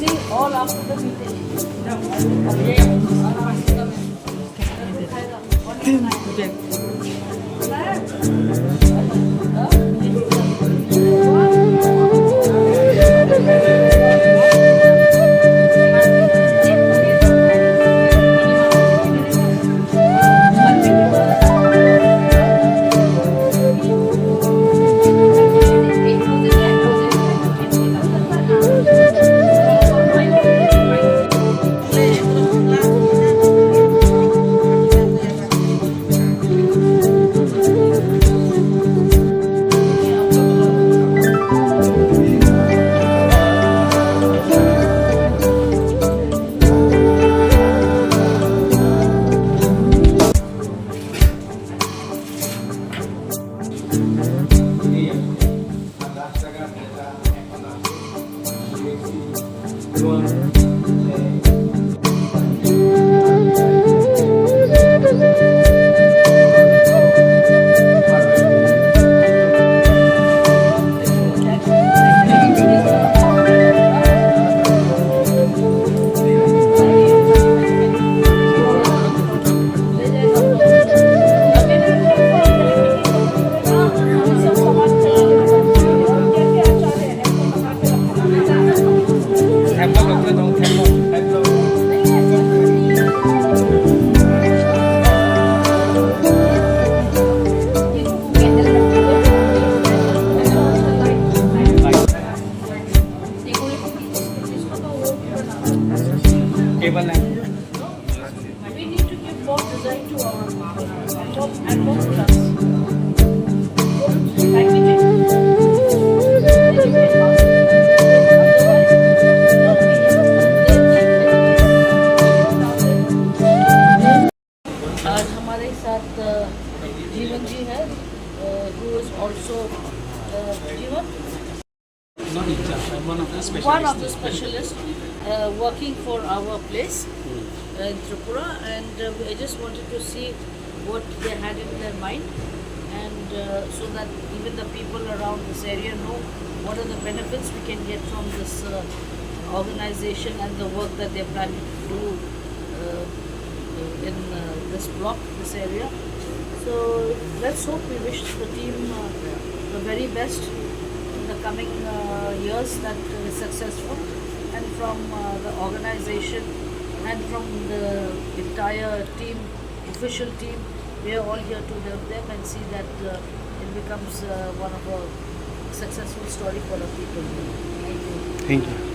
see all after the meeting. Table lamp. We need to give more design to our and more products. आज हमारे साथ जीवन जी है, who is also जीवन Not in charge. I'm one of the specialists. one of the specialists working for our place in Tripura, and I just wanted to see what they had in their mind, and so that even the people around this area know what are the benefits we can get from this organization and the work that they're planning to do in this block, this area. So let's hope, we wish the team the very best in the coming years, that is successful, and from the organization and from the entire team, official team, we are all here to help them and see that it becomes one of a successful story for the people. Thank you. Thank you.